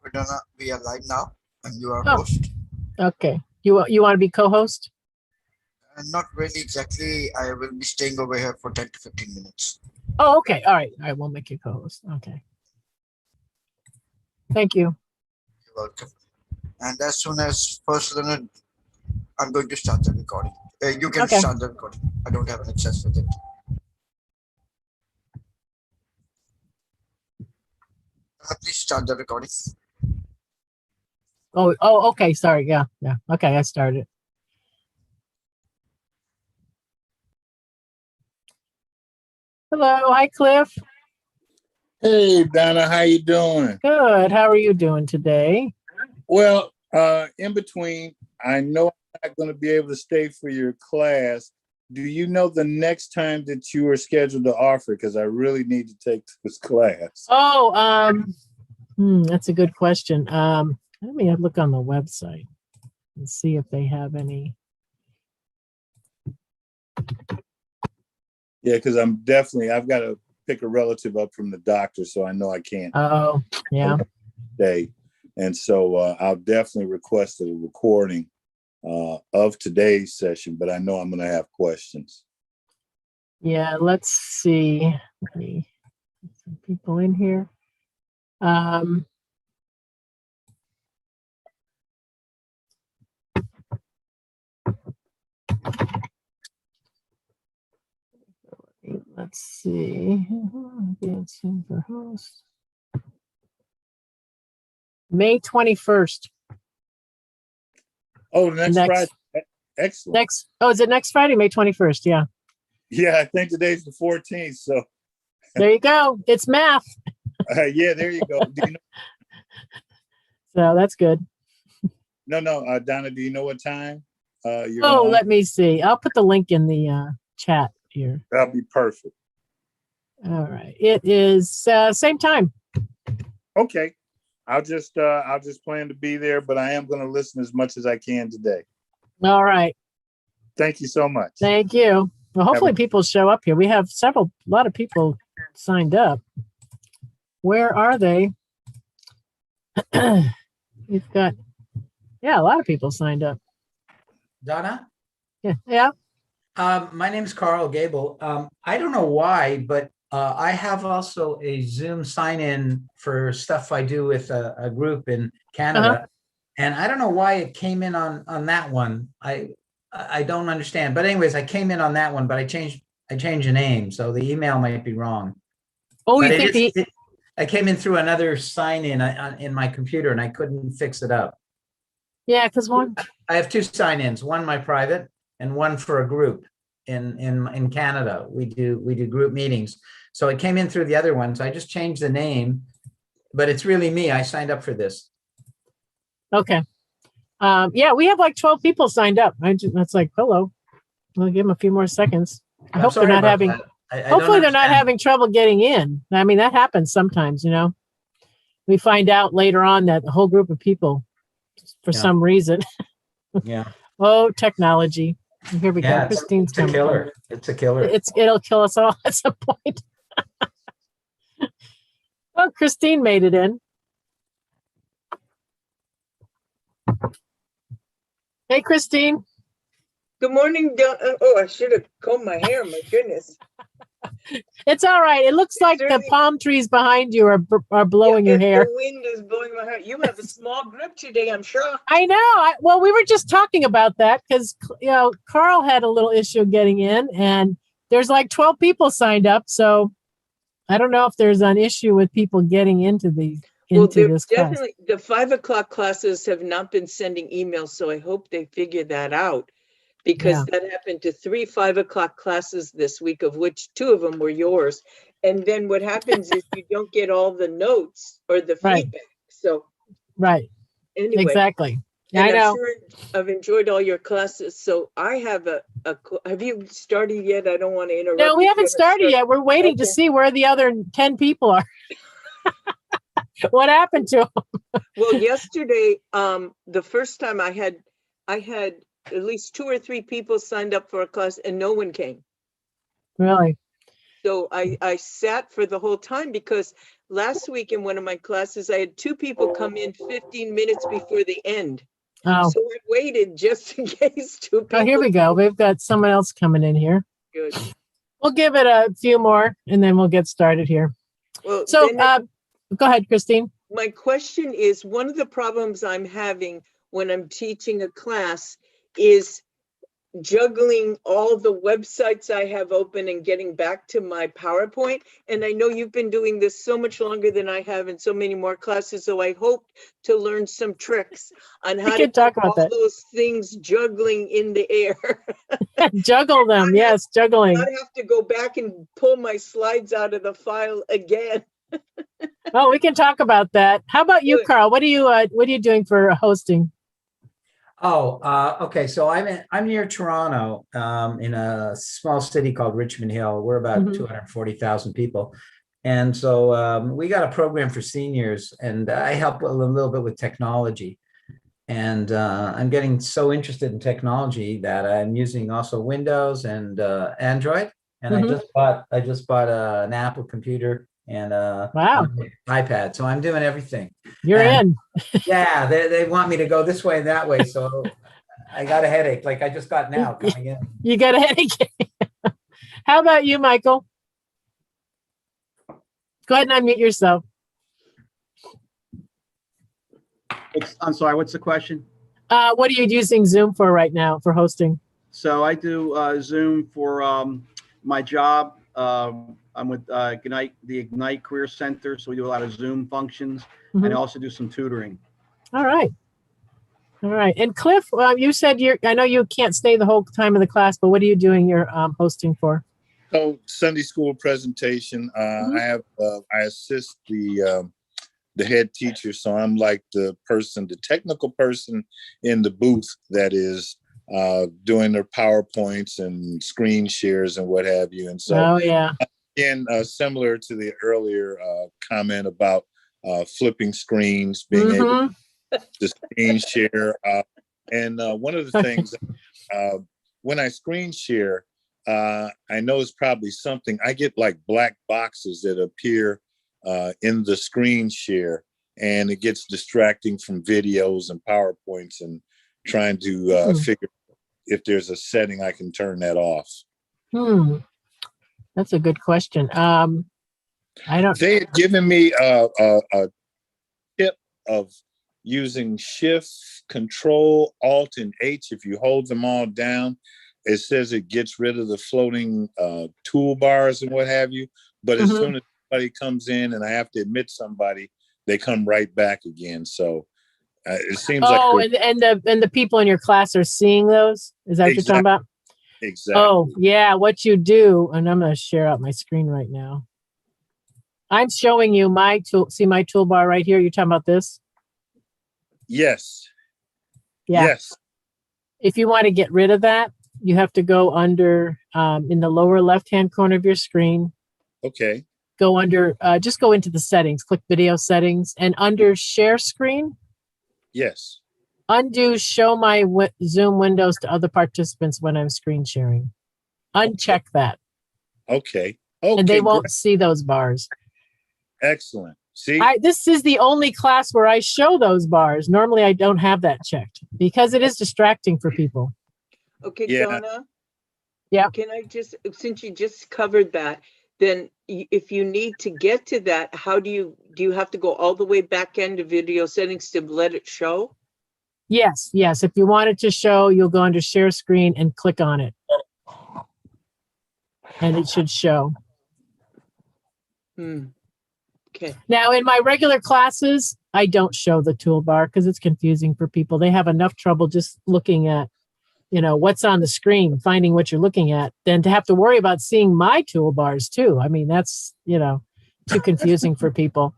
We're gonna be alive now, and you are Oh. host. Okay. You want to be co-host? Not really exactly. I will be staying over here for 10 to 15 minutes. Oh, okay. All right. We'll make you co-host. Okay. Thank you. You're welcome. And as soon as first learner, I'm going to start the recording. You can Okay. start the recording. I don't have an access with it. Please start the recording. Oh, okay. Sorry. Yeah. Okay, I started. Hello. Hi, Cliff. Hey, Donna, how you doing? Good. How are you doing today? Well, in between, I know I'm not going to be able to stay for your class. Do you know the next time that you are scheduled to offer? Because I really need to take this class. Oh, that's a good question. Let me look on the website and see if they have any. Yeah, because I've got to pick a relative up from the doctor, so I know I can't Oh, yeah. stay. And so I'll definitely request a recording of today's session, but I know I'm going to have questions. Yeah, let's see. Let me get some people in here. Let's see. Dancing for host. May 21st. Oh, next Friday. Excellent. Is it next Friday? May 21st. Yeah. Yeah, I think today's the 14th. So there you go. It's math. Yeah, there you go. So that's good. No, Donna, do you know what time? Let me see. I'll put the link in the chat here. That'll be perfect. All right. It is same time. Okay. I'll just plan to be there, but I am going to listen as much as I can today. All right. Thank you so much. Thank you. Well, hopefully people show up here. We have a lot of people signed up. Where are they? We've got, a lot of people signed up. Donna? Yeah. My name's Carl Gable. I don't know why, but I have also a Zoom sign-in for stuff I do with a group in Canada. And I don't know why it came in on that one. I don't understand. But anyways, I came in on that one, but I changed the name. So the email might be wrong. Oh, but you think I came in through another sign-in in my computer and I couldn't fix it up. Yeah, because I have two sign-ins, one my private and one for a group in Canada. We do group meetings. So it came in through the other one. So I just changed the name, but it's really me. I signed up for this. Okay. We have like 12 people signed up. That's like, hello. We'll give them a few more seconds. I hope they're not having, hopefully they're not having trouble getting in. I mean, that happens sometimes, we find out later on that a whole group of people, for some reason. Yeah. Oh, technology. Here we go. Christine's coming. Killer. It's a killer. It'll kill us all at some point. Oh, Christine made it in. Hey, Christine. Good morning. Oh, I should have combed my hair. My goodness. It's all right. It looks like the palm trees behind you are blowing your hair. The wind is blowing my hair. You have a small group today, I'm sure. I know. Well, we were just talking about that because, Carl had a little issue getting in and there's like 12 people signed up. So I don't know if there's an issue with people getting into this class. Definitely the 5 o'clock classes have not been sending emails. So I hope they figure that out. Because that happened to 3 5 o'clock classes this week, of which 2 of them were yours. And then what happens is you don't get all the notes or the feedback. So anyway, exactly. And I know. I'm sure I've enjoyed all your classes. So I have have you started yet? I don't want to interrupt. No, we haven't started yet. We're waiting to see where the other 10 people are. What happened to them? Well, yesterday, the first time I had at least 2 or 3 people signed up for a class and no one came. Really? So I sat for the whole time because last week in one of my classes, I had 2 people come in 15 minutes before the end. Oh, So I waited just in case 2 people. oh, here we go. We've got someone else coming in here. Good. We'll give it a few more and then we'll get started here. Well, So then go ahead, Christine. my question is, one of the problems I'm having when I'm teaching a class is juggling all the websites I have open and getting back to my PowerPoint. And I know you've been doing this so much longer than I have in so many more classes. So I hope to learn some tricks on how to talk keep about all that. those things juggling in the air. Juggle them. Yes, juggling. Not have to go back and pull my slides out of the file again. Oh, we can talk about that. How about you, Good. Carl? What are you doing for hosting? Oh, okay. So I'm near Toronto, in a small city called Richmond Hill. We're about Mhm. 240,000 people. And so we got a program for seniors, and I help a little bit with technology. And I'm getting so interested in technology that I'm using also Windows and Android. And Mhm. I just bought an Apple computer and Wow. an iPad. So I'm doing everything. You're And in. yeah, they want me to go this way and that way. So I got a headache like I just got now coming in. You got a headache. How about you, Michael? Go ahead and unmute yourself. I'm sorry, what's the question? What are you using Zoom for right now for hosting? So I do Zoom for my job. I'm with Ignite, the Ignite Career Center, so we do a lot of Zoom functions, and I Mhm. also do some tutoring. All right. All right. And Cliff, you said I know you can't stay the whole time of the class, but what are you doing your hosting for? So Sunday school presentation. Mhm. I assist the head teacher, so I'm like the technical person in the booth that is doing their PowerPoints and screen shares and what have you. And so, Oh, yeah. again, similar to the earlier comment about flipping screens, being able Mhm. to screen share. And one of the things, when I screen share, I know it's probably something, I get like black boxes that appear in the screen share, and it gets distracting from videos and PowerPoints, and trying to figure if there's a setting I can turn that off. That's a good question. They had given me a tip of using Shift, Control, Alt, and H. If you hold them all down, it says it gets rid of the floating toolbars and what have you. But as soon as somebody comes in and I have to admit somebody, they come right back again. So it seems like. Oh, and the people in your class are seeing those? Is that what you're talking about? Exactly. Oh, yeah. What you do, and I'm going to share out my screen right now. I'm showing you my tool. See my toolbar right here? You're talking about this? Yes. Yeah. Yes. If you want to get rid of that, you have to go under in the lower left-hand corner of your screen. Okay. Go under, just go into the settings, click video settings, and under share screen. Yes. Undo show my Zoom windows to other participants when I'm screen sharing. Uncheck that. Okay. And they won't see those bars. Excellent. See, this is the only class where I show those bars. Normally I don't have that checked because it is distracting for people. Okay, Yeah. Donna. Yeah. Can I just, since you just covered that, then if you need to get to that, how do you have to go all the way back into video settings to let it show? Yes. If you want it to show, you'll go under share screen and click on it. And it should show. Okay. Now, in my regular classes, I don't show the toolbar because it's confusing for people. They have enough trouble just looking at, what's on the screen, finding what you're looking at, than to have to worry about seeing my toolbars too. I mean, that's, too confusing for people.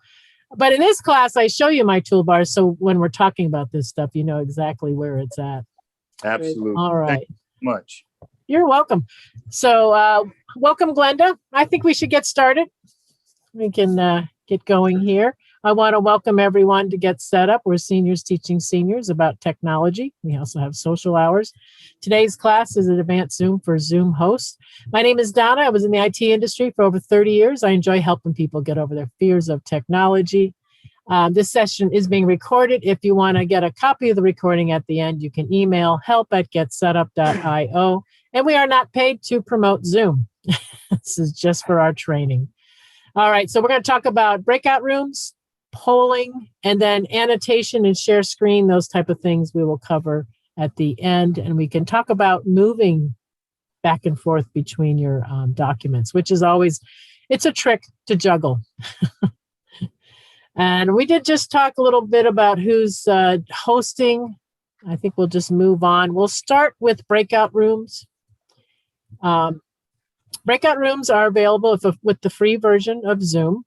But in this class, I show you my toolbars. So when we're talking about this stuff, you know exactly where it's at. Absolutely. All right. Thank you so much. You're welcome. So welcome, Glenda. I think we should get started. We can get going here. I want to welcome everyone to Get Set Up. We're seniors teaching seniors about technology. We also have social hours. Today's class is an advanced Zoom for Zoom hosts. My name is Donna. I was in the IT industry for over 30 years. I enjoy helping people get over their fears of technology. This session is being recorded. If you want to get a copy of the recording at the end, you can email help@getsetup.io. And we are not paid to promote Zoom. This is just for our training. All right, so we're going to talk about breakout rooms, polling, and then annotation and share screen, those type of things we will cover at the end. And we can talk about moving back and forth between your documents, which is always, it's a trick to juggle. And we did just talk a little bit about who's hosting. I think we'll just move on. We'll start with breakout rooms. Breakout rooms are available with the free version of Zoom.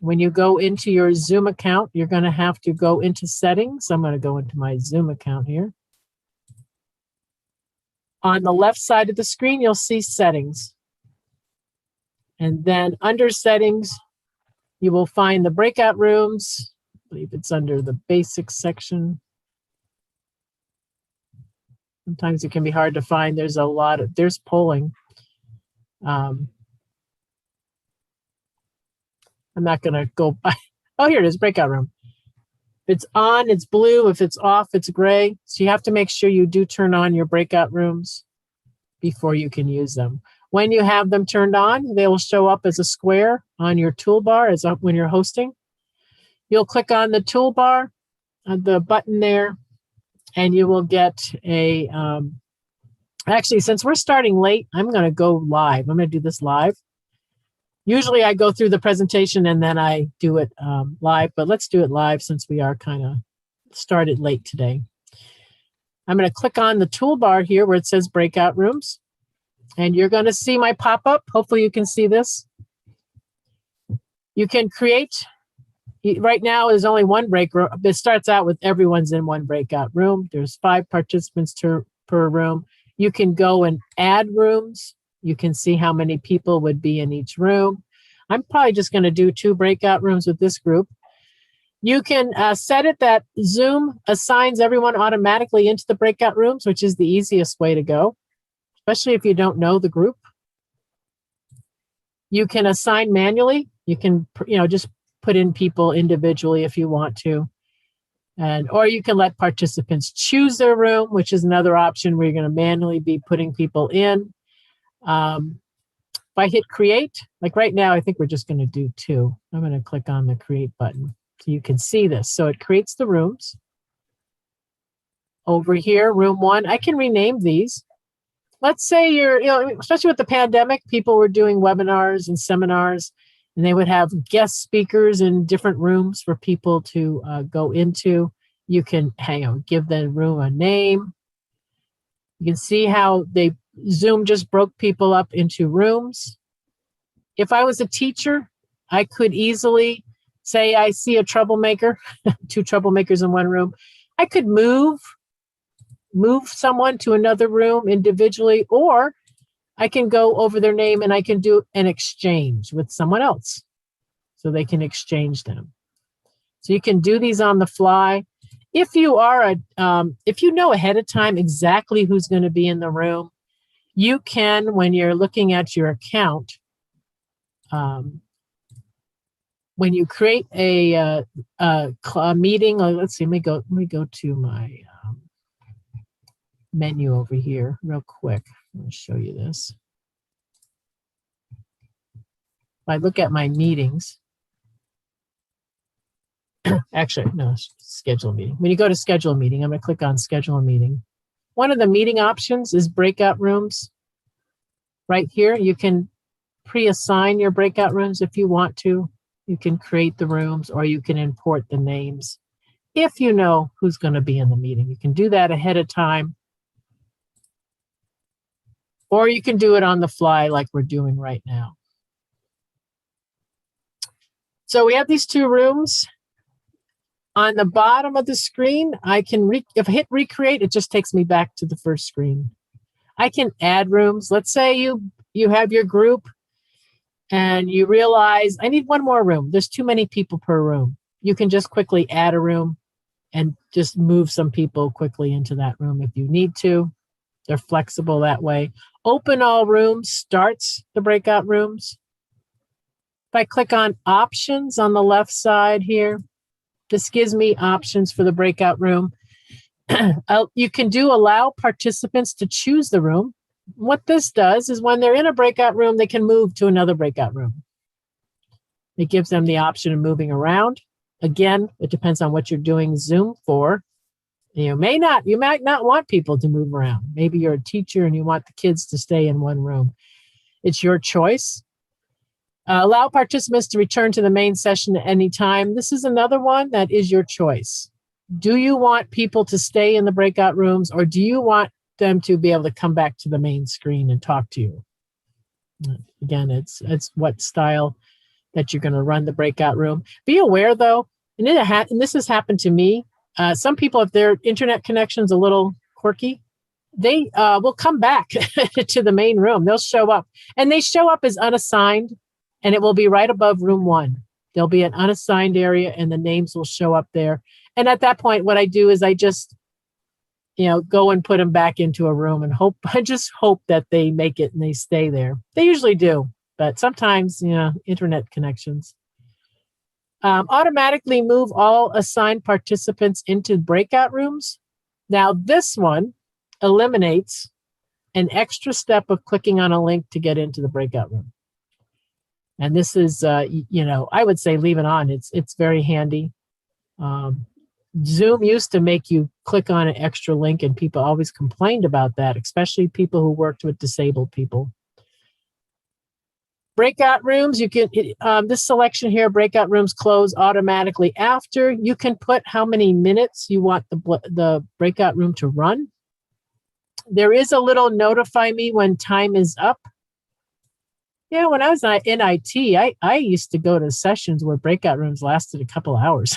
When you go into your Zoom account, you're going to have to go into settings. I'm going to go into my Zoom account here. On the left side of the screen, you'll see settings. And then under settings, you will find the breakout rooms. I believe it's under the basics section. Sometimes it can be hard to find. There's polling. I'm not going to go by. Oh, here it is, breakout room. If it's on, it's blue. If it's off, it's gray. So you have to make sure you do turn on your breakout rooms before you can use them. When you have them turned on, they will show up as a square on your toolbar when you're hosting. You'll click on the toolbar, the button there, and you will get a, actually, since we're starting late, I'm going to go live. I'm going to do this live. Usually I go through the presentation and then I do it live, but let's do it live since we are kind of started late today. I'm going to click on the toolbar here where it says breakout rooms, and you're going to see my pop-up. Hopefully you can see this. You can create, right now there's only one break room. It starts out with everyone's in one breakout room. There's 5 participants per room. You can go and add rooms. You can see how many people would be in each room. I'm probably just going to do 2 breakout rooms with this group. You can set it that Zoom assigns everyone automatically into the breakout rooms, which is the easiest way to go, especially if you don't know the group. You can assign manually. You can, just put in people individually if you want to. Or you can let participants choose their room, which is another option where you're going to manually be putting people in. If I hit create, like right now, I think we're just going to do 2. I'm going to click on the create button so you can see this. So it creates the rooms. Over here, room 1, I can rename these. Let's say you're, especially with the pandemic, people were doing webinars and seminars, and they would have guest speakers in different rooms for people to go into. You can give the room a name. You can see how Zoom just broke people up into rooms. If I was a teacher, I could easily say I see a troublemaker, 2 troublemakers in one room. I could move someone to another room individually, or I can go over their name and I can do an exchange with someone else so they can exchange them. So you can do these on the fly. If you are if you know ahead of time exactly who's going to be in the room, you can, when you're looking at your account, when you create a meeting, let's see, let me go to my menu over here real quick. I'm going to show you this. If I look at my meetings, actually, no, schedule a meeting. When you go to schedule a meeting, I'm going to click on schedule a meeting. One of the meeting options is breakout rooms. Right here, you can pre-assign your breakout rooms if you want to. You can create the rooms, or you can import the names if you know who's going to be in the meeting. You can do that ahead of time, or you can do it on the fly like we're doing right now. So we have these 2 rooms. On the bottom of the screen, I can, if I hit recreate, it just takes me back to the first screen. I can add rooms. Let's say you have your group and you realize I need one more room. There's too many people per room. You can just quickly add a room and just move some people quickly into that room if you need to. They're flexible that way. Open all rooms starts the breakout rooms. If I click on options on the left side here, this gives me options for the breakout room. You can allow participants to choose the room. What this does is when they're in a breakout room, they can move to another breakout room. It gives them the option of moving around. Again, it depends on what you're doing Zoom for. You might not want people to move around. Maybe you're a teacher and you want the kids to stay in one room. It's your choice. Allow participants to return to the main session at any time. This is another one that is your choice. Do you want people to stay in the breakout rooms, or do you want them to be able to come back to the main screen and talk to you? Again, it's what style that you're going to run the breakout room. Be aware, though, and this has happened to me. Some people, if their internet connection's a little quirky, they will come back to the main room. They'll show up, and they show up as unassigned, and it will be right above room 1. There'll be an unassigned area, and the names will show up there. And at that point, what I do is I just, go and put them back into a room and I just hope that they make it and they stay there. They usually do, but sometimes, internet connections. Automatically move all assigned participants into breakout rooms. Now, this one eliminates an extra step of clicking on a link to get into the breakout room. And this is, I would say leave it on. It's very handy. Zoom used to make you click on an extra link, and people always complained about that, especially people who worked with disabled people. Breakout rooms, you can, this selection here, breakout rooms close automatically after. You can put how many minutes you want the breakout room to run. There is a little notify me when time is up. Yeah, when I was in IT, I used to go to sessions where breakout rooms lasted a couple hours.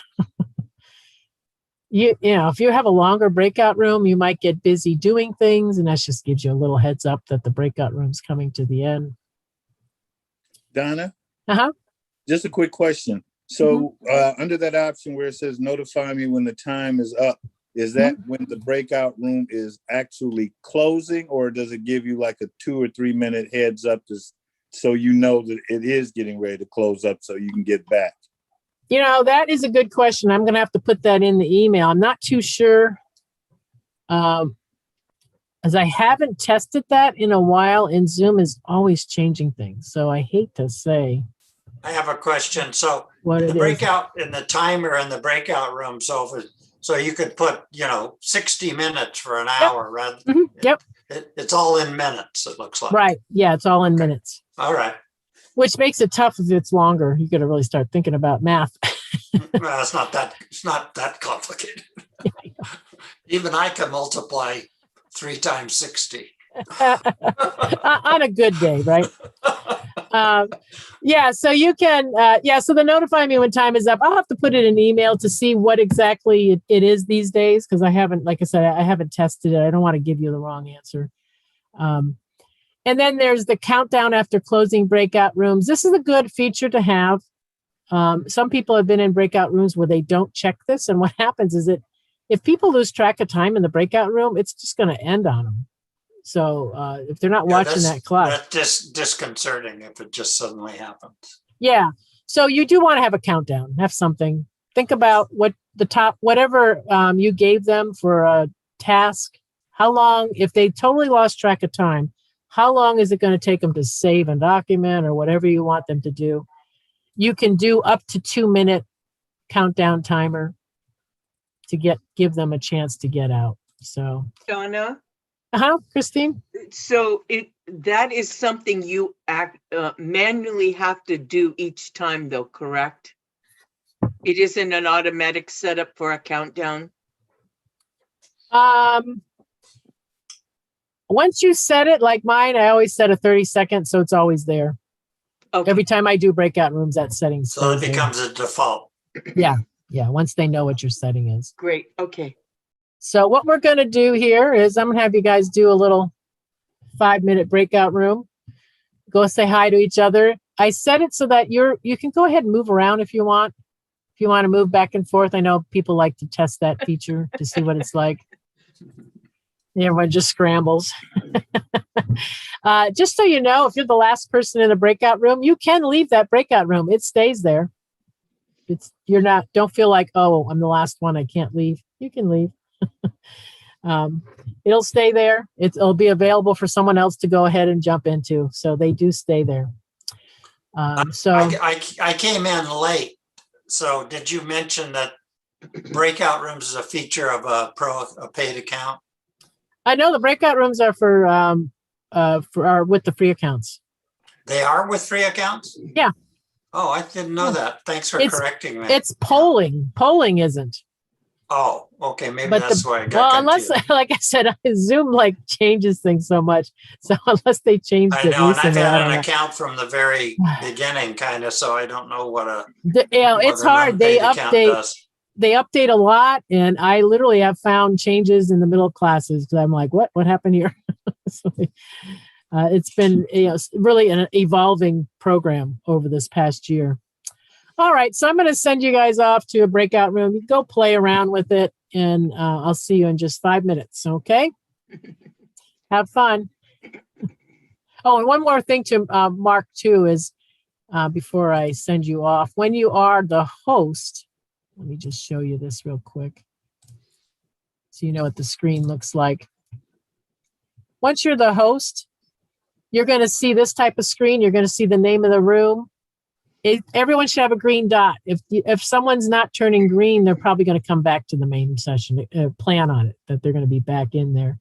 If you have a longer breakout room, you might get busy doing things, and that just gives you a little heads up that the breakout room's coming to the end. Donna? Uh-huh. Just a quick question. So under that option where it says notify me when the time is up, is that when the breakout room is actually closing, or does it give you like a 2 or 3 minute heads up so you know that it is getting ready to close up so you can get back? That is a good question. I'm going to have to put that in the email. I'm not too sure, as I haven't tested that in a while, and Zoom is always changing things. So I hate to say. I have a question. So the breakout in the timer in the breakout room. So you could put, 60 minutes for an hour rather. Yep. It's all in minutes, it looks like. Right. Yeah, it's all in minutes. All right. Which makes it tough if it's longer. You got to really start thinking about math. Well, it's not that complicated. Even I can multiply 3 times 60. On a good day, right? So you can, so the notify me when time is up. I'll have to put it in an email to see what exactly it is these days, because I haven't, like I said, I haven't tested it. I don't want to give you the wrong answer. And then there's the countdown after closing breakout rooms. This is a good feature to have. Some people have been in breakout rooms where they don't check this. And what happens is that if people lose track of time in the breakout room, it's just going to end on them. So if they're not watching that clock. That's disconcerting if it just suddenly happens. Yeah. So you do want to have a countdown, have something. Think about whatever you gave them for a task. How long, if they totally lost track of time, how long is it going to take them to save a document or whatever you want them to do? You can do up to 2-minute countdown timer to give them a chance to get out. So, Donna? Christine? So that is something you manually have to do each time though, correct? It isn't an automatic setup for a countdown? Once you set it, like mine, I always set a 30-second, so it's always there. Okay. Every time I do breakout rooms, that setting. So it becomes a default. Yeah. Once they know what your setting is. Great. Okay. So what we're going to do here is I'm going to have you guys do a little 5-minute breakout room. Go say hi to each other. I set it so that you can go ahead and move around if you want. If you want to move back and forth, I know people like to test that feature to see what it's like. Everyone just scrambles. Just so you know, if you're the last person in a breakout room, you can leave that breakout room. It stays there. Don't feel like, oh, I'm the last one, I can't leave. You can leave. It'll stay there. It'll be available for someone else to go ahead and jump into. So they do stay there. I came in late. So did you mention that breakout rooms is a feature of a paid account? I know the breakout rooms are with the free accounts. They are with free accounts? Yeah. Oh, I didn't know that. Thanks for correcting me. It's polling. Polling isn't. Oh, okay. Maybe that's why I got well, confused. unless, like I said, Zoom changes things so much. So unless they changed it know, recently, and I've had I an don't account from the very beginning, kind of, so I don't know what it's hard. They update a lot, and I literally have found changes in the middle classes because I'm like, what happened here? So, it's been really an evolving program over this past year. All right, so I'm going to send you guys off to a breakout room. You go play around with it, and I'll see you in just 5 minutes, okay? Have fun. Oh, and one more thing to mark, too, is before I send you off, when you are the host, let me just show you this real quick so you know what the screen looks like. Once you're the host, you're going to see this type of screen. You're going to see the name of the room. Everyone should have a green dot. If someone's not turning green, they're probably going to come back to the main session. Plan on it, that they're going to be back in there.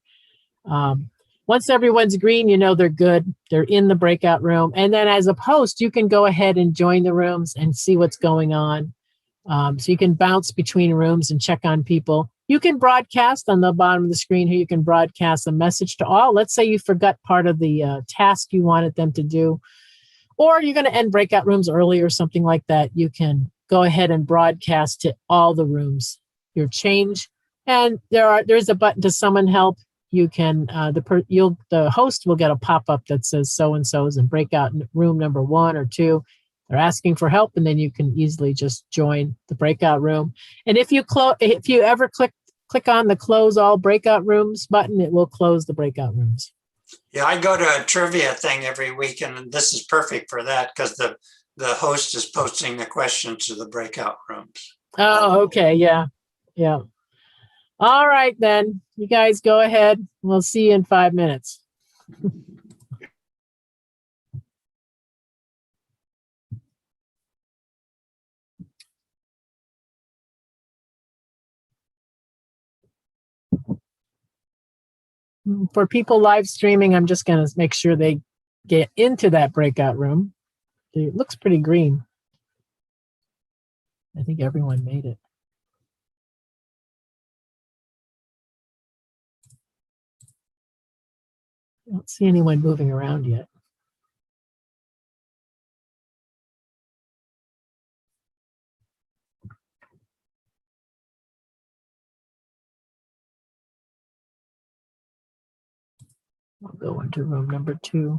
Once everyone's green, you know they're good. They're in the breakout room. And then as a host, you can go ahead and join the rooms and see what's going on. So you can bounce between rooms and check on people. You can broadcast on the bottom of the screen here. You can broadcast a message to all. Let's say you forgot part of the task you wanted them to do, or you're going to end breakout rooms early or something like that. You can go ahead and broadcast to all the rooms your change. And there's a button to summon help. You can the host will get a pop-up that says so-and-so is in breakout room number 1 or 2. They're asking for help, and then you can easily just join the breakout room. And if you ever click on the close all breakout rooms button, it will close the breakout rooms. Yeah, I go to a trivia thing every week, and this is perfect for that because the host is posting the questions to the breakout rooms. Oh, okay. Yeah. All right, then. You guys go ahead. We'll see you in 5 minutes. For people live streaming, I'm just going to make sure they get into that breakout room. It looks pretty green. I think everyone made it. I don't see anyone moving around yet. I'll go into room number 2.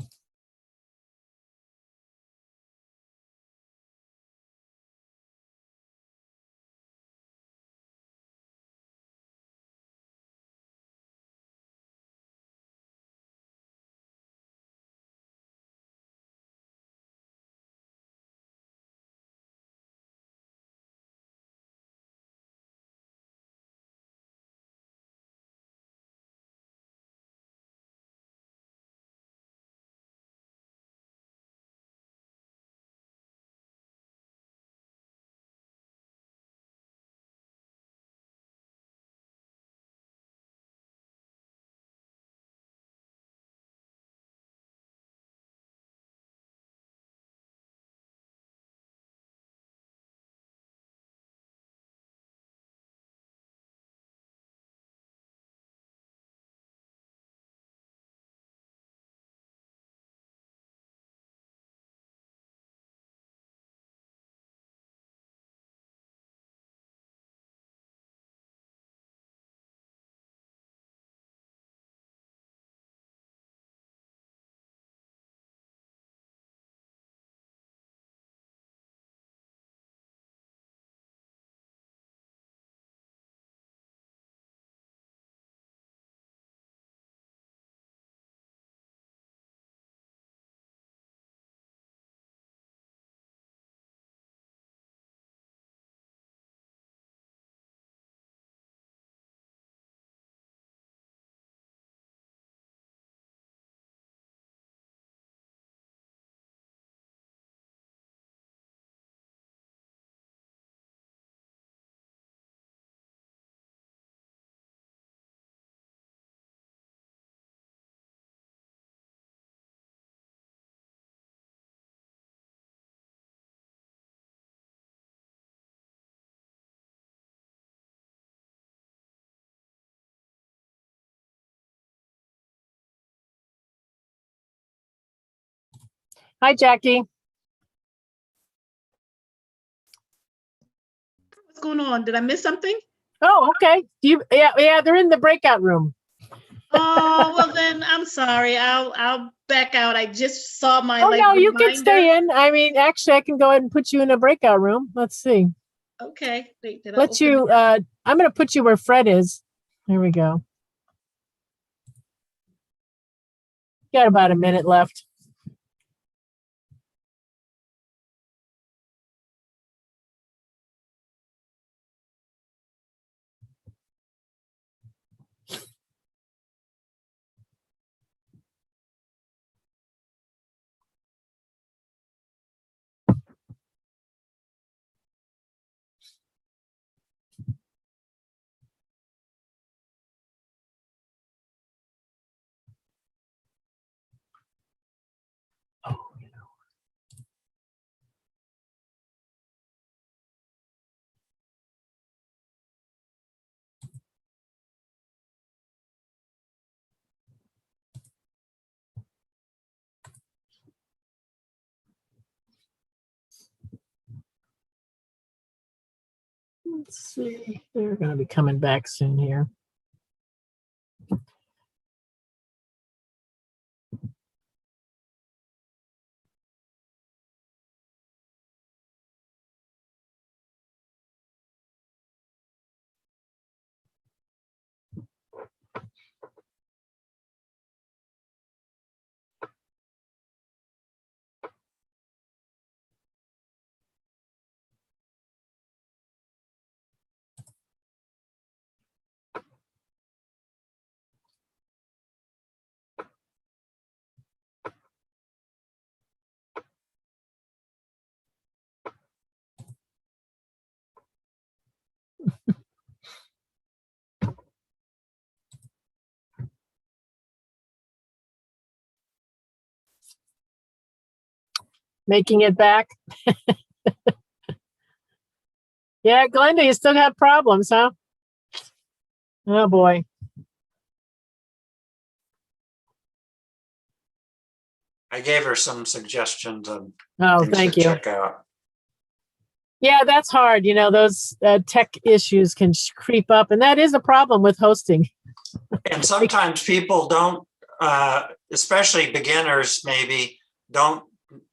Hi, Jackie. What's going on? Did I miss something? Oh, okay. Yeah, they're in the breakout room. Oh, well then I'm sorry. I'll back out. I just saw my Oh, like no, you reminder. can stay in. I mean, actually, I can go ahead and put you in a breakout room. Let's see. Okay. Wait, did I Let open you, it up? I'm going to put you where Fred is. There we go. Got about a minute left. Let's see. They're going to be coming back soon here. Making it back. Yeah, Glenda, you still got problems, huh? Oh, boy. I gave her some suggestions on Oh, things thank to you. check out. Yeah, that's hard. You know, those tech issues can creep up, and that is a problem with hosting. And sometimes people don't, especially beginners maybe, don't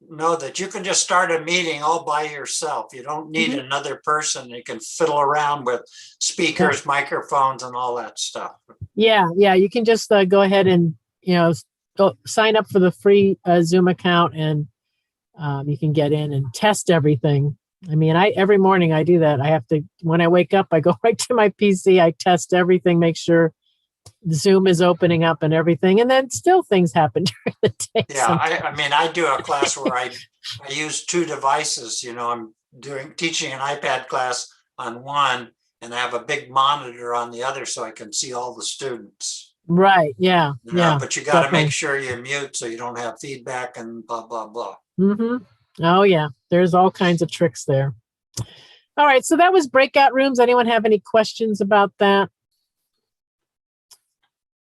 know that you can just start a meeting all by yourself. You don't need another person. You can fiddle around with speakers, microphones, and all that stuff. Yeah, you can just go ahead and, sign up for the free Zoom account, and you can get in and test everything. I mean, every morning I do that. I have to, when I wake up, I go right to my PC, I test everything, make sure Zoom is opening up and everything, and then still things happen during the day. Yeah, I mean, I do a class where I use two devices. I'm teaching an iPad class on one, and I have a big monitor on the other, so I can see all the students. Right. Yeah. But you got to make sure you mute so you don't have feedback and blah blah blah. Oh yeah, there's all kinds of tricks there. All right, so that was breakout rooms. Anyone have any questions about that?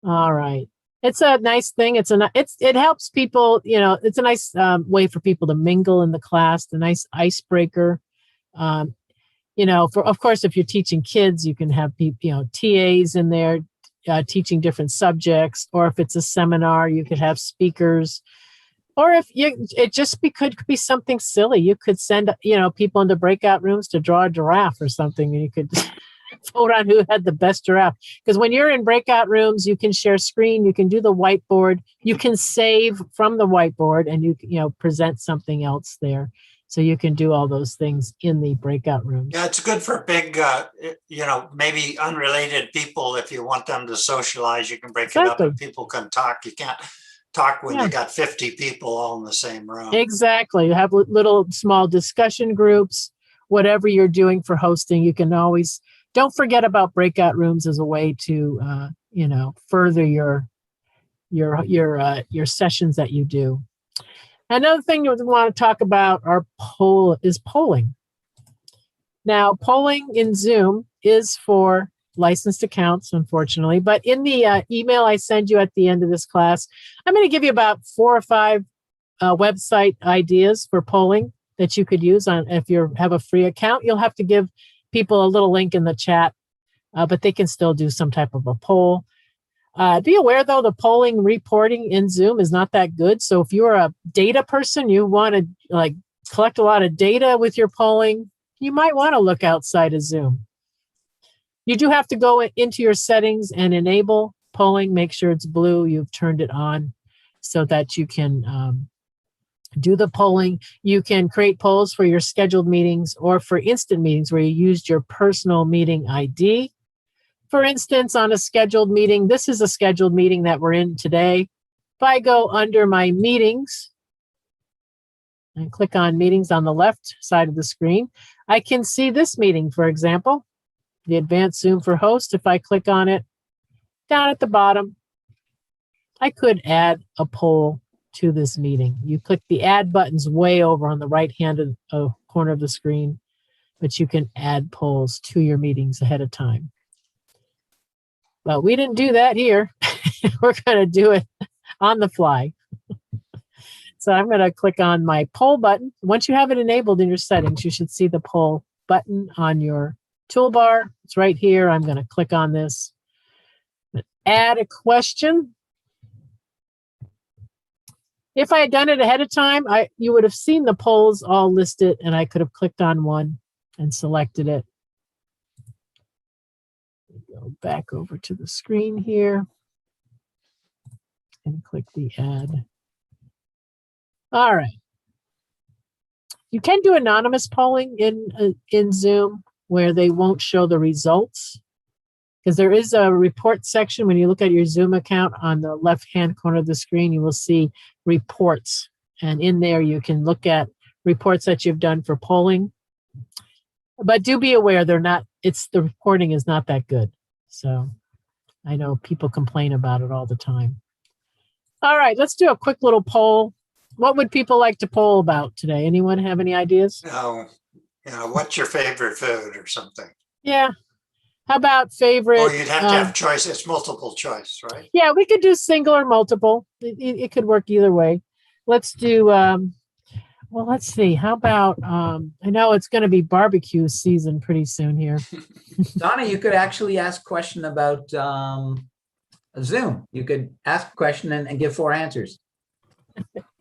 All right. It's a nice thing. It helps people, it's a nice way for people to mingle in the class, a nice icebreaker. Of course, if you're teaching kids, you can have TAs in there teaching different subjects, or if it's a seminar, you could have speakers. Or if could be something silly. You could send, people into breakout rooms to draw a giraffe or something, and you could vote on who had the best giraffe. Because when you're in breakout rooms, you can share screen, you can do the whiteboard, you can save from the whiteboard, and you present something else there. So you can do all those things in the breakout rooms. Yeah, it's good for big, maybe unrelated people. If you want them to socialize, you can break it up and people can talk. You can't talk when you got 50 people all in the same room. Exactly. You have little small discussion groups, whatever you're doing for hosting. You can always, don't forget about breakout rooms as a way to, further your sessions that you do. Another thing you want to talk about is polling. Now, polling in Zoom is for licensed accounts, unfortunately, but in the email I send you at the end of this class, I'm going to give you about 4 or 5 website ideas for polling that you could use on if you have a free account. You'll have to give people a little link in the chat, but they can still do some type of a poll. Be aware, though, the polling reporting in Zoom is not that good. So if you're a data person, you want to like collect a lot of data with your polling, you might want to look outside of Zoom. You do have to go into your settings and enable polling. Make sure it's blue. You've turned it on so that you can do the polling. You can create polls for your scheduled meetings or for instant meetings where you used your personal meeting ID. For instance, on a scheduled meeting, this is a scheduled meeting that we're in today. If I go under my meetings and click on meetings on the left side of the screen, I can see this meeting, for example, the Advanced Zoom for Host. If I click on it, down at the bottom, I could add a poll to this meeting. You click the add buttons way over on the right hand corner of the screen, but you can add polls to your meetings ahead of time. But we didn't do that here. We're going to do it on the fly. So I'm going to click on my poll button. Once you have it enabled in your settings, you should see the poll button on your toolbar. It's right here. I'm going to click on this. Add a question. If I had done it ahead of time, you would have seen the polls all listed, and I could have clicked on one and selected it. Go back over to the screen here and click the add. All right. You can do anonymous polling in Zoom where they won't show the results, because there is a report section. When you look at your Zoom account on the left-hand corner of the screen, you will see reports. And in there, you can look at reports that you've done for polling. But do be aware, the reporting is not that good. So I know people complain about it all the time. All right, let's do a quick little poll. What would people like to poll about today? Anyone have any ideas? What's your favorite food or something? Yeah. How about favorite? Oh, you'd have to have choice. It's multiple choice, right? Yeah, we could do single or multiple. It could work either way. Let's do, well, let's see. How about, I know it's going to be barbecue season pretty soon here. Donna, you could actually ask a question about Zoom. You could ask a question and give 4 answers.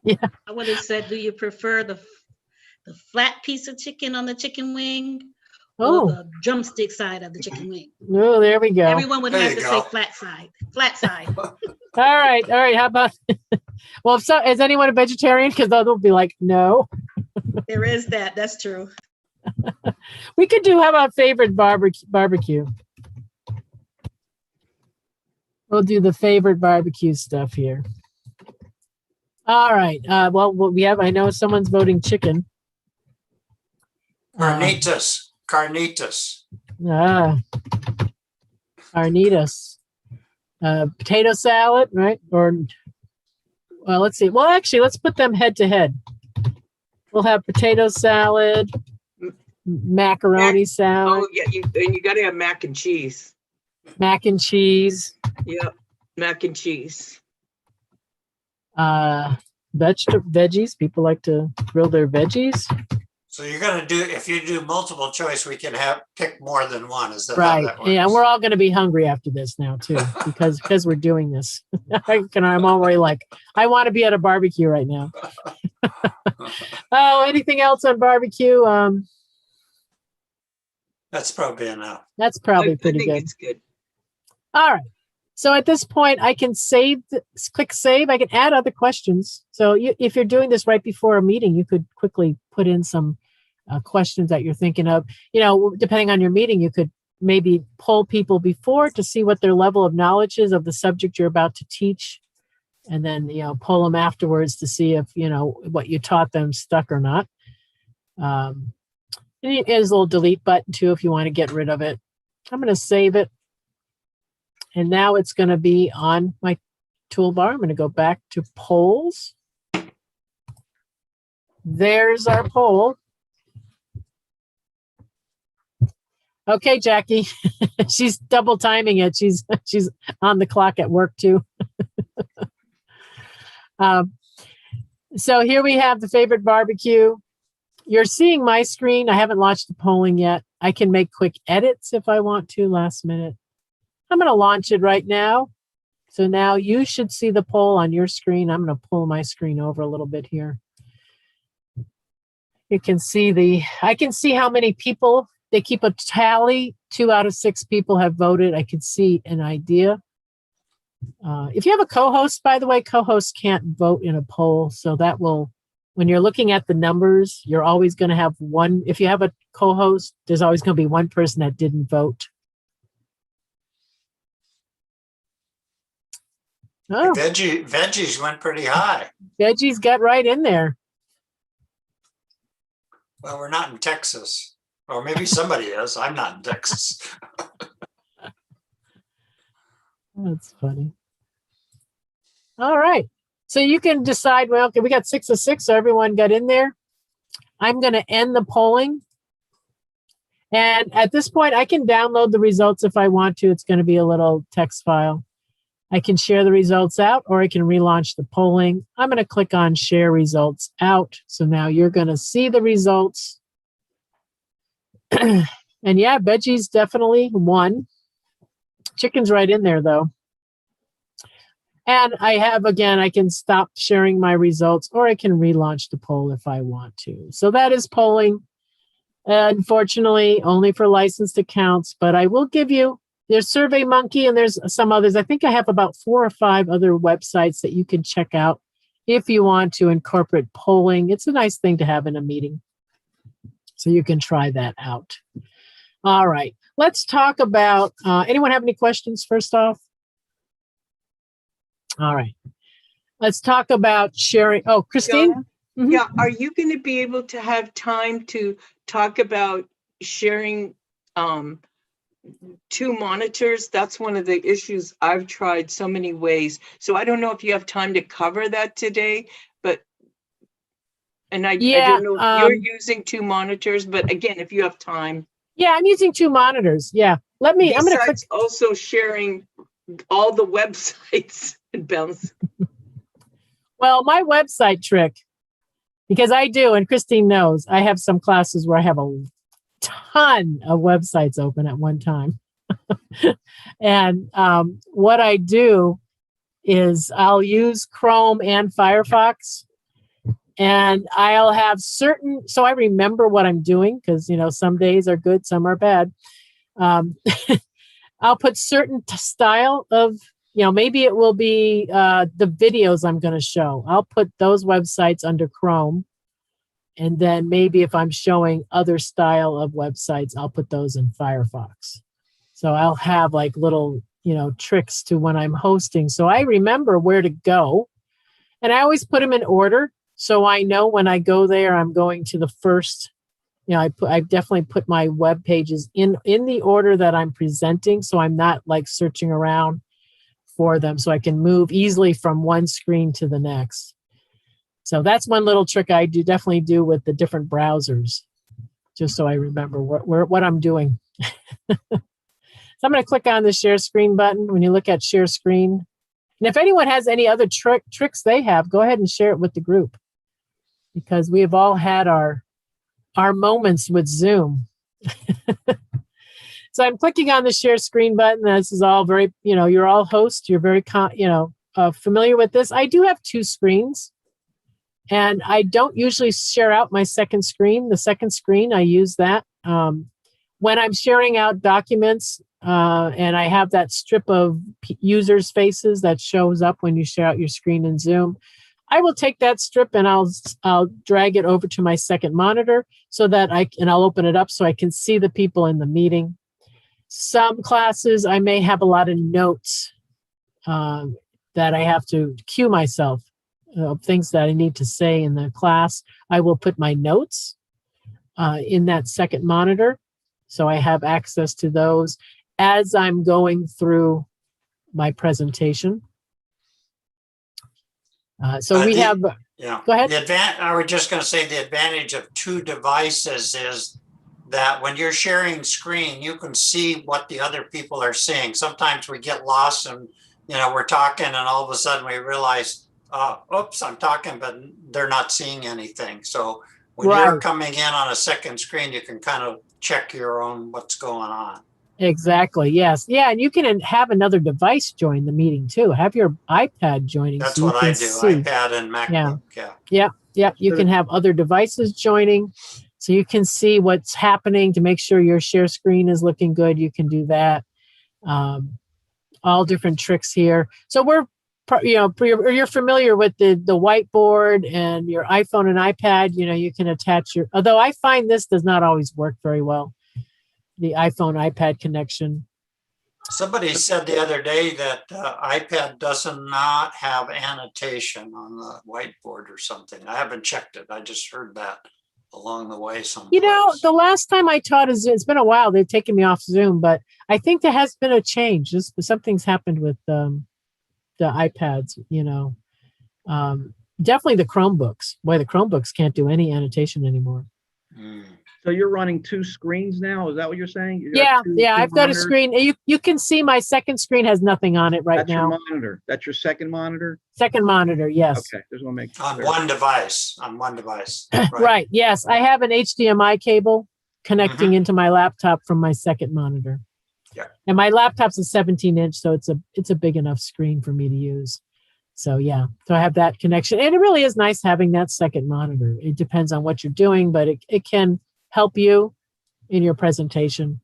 Yeah. I would have said, do you prefer the flat piece of chicken on the chicken wing or the drumstick side of the chicken wing? Oh, there we go. Everyone would have to say flat side. Flat side. All right. How about, well, is anyone a vegetarian? Because they'll be like, no. There is that. That's true. We could do, how about favorite barbecue? We'll do the favorite barbecue stuff here. All right. Well, we have, I know someone's voting chicken. Carnitas. Carnitas. Potato salad, right? Or, well, let's see. Well, actually, let's put them head to head. We'll have potato salad, macaroni salad. Oh, yeah, you got to have mac and cheese. Mac and cheese. Yep, mac and cheese. Veggies. People like to grill their veggies. So you're going to do, if you do multiple choice, we can pick more than one. Is that right? How that works? Yeah, we're all going to be hungry after this now too, because we're doing this. I'm already like, I want to be at a barbecue right now. Oh, anything else on barbecue? That's probably enough. That's probably pretty good. It's good. All right. So at this point, I can click save. I can add other questions. So if you're doing this right before a meeting, you could quickly put in some questions that you're thinking of. Depending on your meeting, you could maybe poll people before to see what their level of knowledge is of the subject you're about to teach. And then, poll them afterwards to see if, what you taught them stuck or not. And there's a little delete button too if you want to get rid of it. I'm going to save it. And now it's going to be on my toolbar. I'm going to go back to polls. There's our poll. Okay, Jackie. She's double timing it. She's on the clock at work too. So here we have the favorite barbecue. You're seeing my screen. I haven't launched the polling yet. I can make quick edits if I want to last minute. I'm going to launch it right now. So now you should see the poll on your screen. I'm going to pull my screen over a little bit here. You can see I can see how many people, they keep a tally. 2 out of 6 people have voted. I can see an idea. If you have a co-host, by the way, co-hosts can't vote in a poll. So that will, when you're looking at the numbers, you're always going to have one. If you have a co-host, there's always going to be one person that didn't vote. Oh, Veggies went pretty high. Veggies got right in there. Well, we're not in Texas. Or maybe somebody is. I'm not in Texas. That's funny. All right. So you can decide, well, okay, we got 6 of 6, so everyone got in there. I'm going to end the polling. And at this point, I can download the results if I want to. It's going to be a little text file. I can share the results out, or I can relaunch the polling. I'm going to click on share results out. So now you're going to see the results. And yeah, veggies definitely won. Chicken's right in there though. And I have, again, I can stop sharing my results, or I can relaunch the poll if I want to. So that is polling. Unfortunately, only for licensed accounts, but I will give you, there's SurveyMonkey and there's some others. I think I have about 4 or 5 other websites that you can check out if you want to incorporate polling. It's a nice thing to have in a meeting. So you can try that out. All right, let's talk about, anyone have any questions first off? All right, let's talk about sharing. Oh, Christine? Yeah, yeah. Are you going to be able to have time to talk about sharing 2 monitors? That's one of the issues I've tried so many ways. So I don't know if you have time to cover that today, but, and I don't know if you're using 2 monitors, but again, if you have time. Yeah, I'm using 2 monitors. Yeah, I'm going to click. Also sharing all the websites and bounce. Well, my website trick, because I do, and Christine knows, I have some classes where I have a ton of websites open at one time. And what I do is I'll use Chrome and Firefox, and I'll have certain, so I remember what I'm doing, because, you know, some days are good, some are bad. I'll put certain style of, you know, maybe it will be the videos I'm going to show. I'll put those websites under Chrome. And then maybe if I'm showing other style of websites, I'll put those in Firefox. So I'll have like little, you know, tricks to when I'm hosting. So I remember where to go. And I always put them in order. So I know when I go there, I'm going to the first, you know, I definitely put my web pages in the order that I'm presenting. So I'm not like searching around for them, so I can move easily from one screen to the next. So that's one little trick I definitely do with the different browsers, just so I remember what I'm doing. So I'm going to click on the share screen button when you look at share screen. And if anyone has any other tricks they have, go ahead and share it with the group, because we have all had our moments with Zoom. So I'm clicking on the share screen button. This is all very, you know, you're all hosts. You're very, familiar with this. I do have 2 screens, and I don't usually share out my second screen. The second screen, I use that when I'm sharing out documents, and I have that strip of users' faces that shows up when you share out your screen in Zoom. I will take that strip and I'll drag it over to my second monitor so that I'll open it up so I can see the people in the meeting. Some classes, I may have a lot of notes that I have to cue myself, things that I need to say in the class. I will put my notes in that second monitor, so I have access to those as I'm going through my presentation. Yeah. Go ahead. I was just going to say the advantage of 2 devices is that when you're sharing screen, you can see what the other people are seeing. Sometimes we get lost and, you know, we're talking and all of a sudden we realize oops, I'm talking, but they're not seeing anything. So when Right. you're coming in on a second screen, you can kind of check your own what's going on. Exactly. Yes. Yeah. And you can have another device join the meeting too. Have your iPad joining. That's so you what can I do, see. iPad and MacBook. Yeah. Yep. Yep. You can have other devices joining so you can see what's happening to make sure your share screen is looking good. You can do that. All different tricks here. So you're familiar with the whiteboard and your iPhone and iPad. You can attach although I find this does not always work very well, the iPhone iPad connection. Somebody said the other day that iPad does not have annotation on the whiteboard or something. I haven't checked it. I just heard that along the way someplace. The last time I taught it's been a while. They've taken me off Zoom, but I think there has been a change. Something's happened with the iPads, definitely the Chromebooks. Boy, the Chromebooks can't do any annotation anymore. So you're running two screens now? Is that what you're saying? Yeah, I've got a screen. You can see my second screen has nothing on it right now. That's your monitor. That's your second monitor? Second monitor, yes. Okay, just want to make on one device. Right. Yes, I have an HDMI cable connecting into my laptop from my second monitor. Yeah. And my laptop's a 17-inch, so it's a big enough screen for me to use. So yeah, so I have that connection. And it really is nice having that second monitor. It depends on what you're doing, but it can help you in your presentation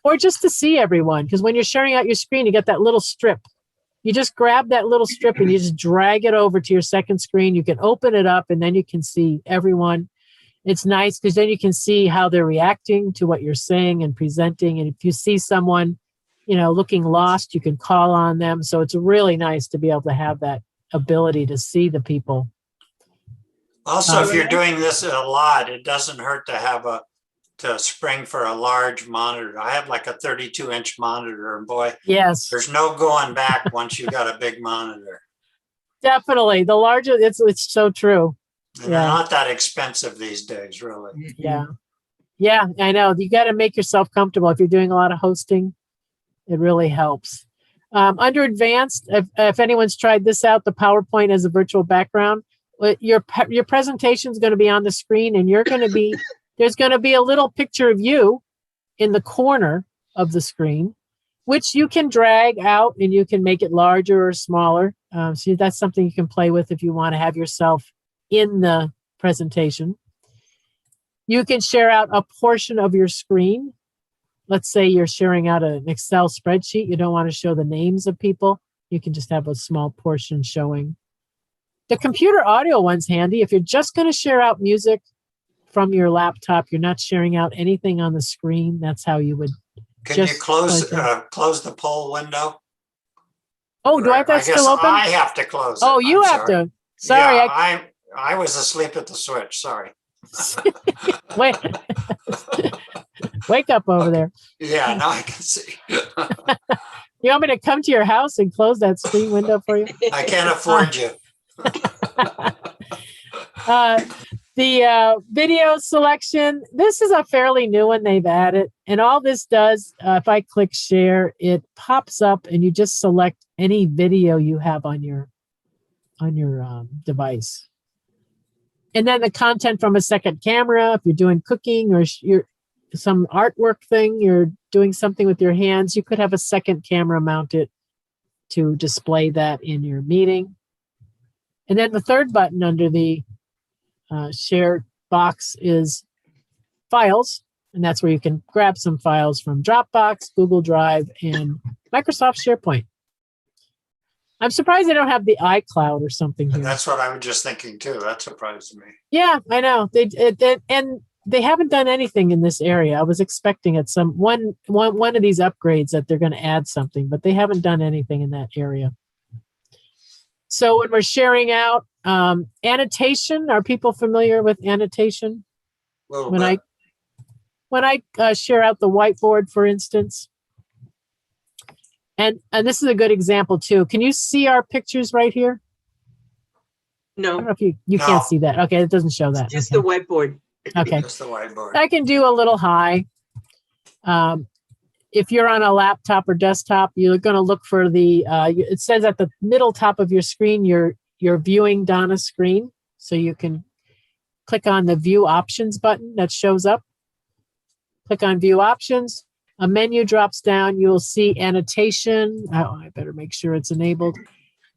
or just to see everyone. Because when you're sharing out your screen, you get that little strip. You just grab that little strip and you just drag it over to your second screen. You can open it up and then you can see everyone. It's nice because then you can see how they're reacting to what you're saying and presenting. And if you see someone, looking lost, you can call on them. So it's really nice to be able to have that ability to see the people. Also, if you're doing this a lot, it doesn't hurt to have to spring for a large monitor. I have like a 32-inch monitor, and boy, yes, there's no going back once you got a big monitor. Definitely, the larger it's so true. And they're not that expensive these days, really. Yeah, I know. You got to make yourself comfortable if you're doing a lot of hosting. It really helps. Under advanced, if anyone's tried this out, the PowerPoint as a virtual background. Your presentation is going to be on the screen, and there's going to be a little picture of you in the corner of the screen, which you can drag out and you can make it larger or smaller. So that's something you can play with if you want to have yourself in the presentation. You can share out a portion of your screen. Let's say you're sharing out an Excel spreadsheet. You don't want to show the names of people. You can just have a small portion showing. The computer audio one's handy. If you're just going to share out music from your laptop, you're not sharing out anything on the screen. That's how you would. Can you close the poll window? Oh, do I have that still open? I have to close it. Oh, you have to. Sorry. Yeah, I was asleep at the switch. Sorry. Wait. Wake up over there. Yeah, now I can see. You want me to come to your house and close that screen window for you? I can't afford you. The video selection, this is a fairly new one they've added. And all this does, if I click share, it pops up and you just select any video you have on your device. And then the content from a second camera, if you're doing cooking or you're some artwork thing, you're doing something with your hands, you could have a second camera mounted to display that in your meeting. And then the third button under the share box is files. And that's where you can grab some files from Dropbox, Google Drive, and Microsoft SharePoint. I'm surprised they don't have the iCloud or something here. That's what I was just thinking too. That surprised me. Yeah, I know. And they haven't done anything in this area. I was expecting at one of these upgrades that they're going to add something, but they haven't done anything in that area. So when we're sharing out annotation, are people familiar with annotation? When I share out the whiteboard, for instance, and this is a good example too. Can you see our pictures right here? No. I don't know if you can't see that. Okay, it doesn't show that. Just the whiteboard. Okay. Just the whiteboard. I can do a little high. If you're on a laptop or desktop, you're going to look for it says at the middle top of your screen, your you're viewing Donna's screen. So you can click on the view options button that shows up. Click on view options. A menu drops down. You'll see annotation. Oh, I better make sure it's enabled.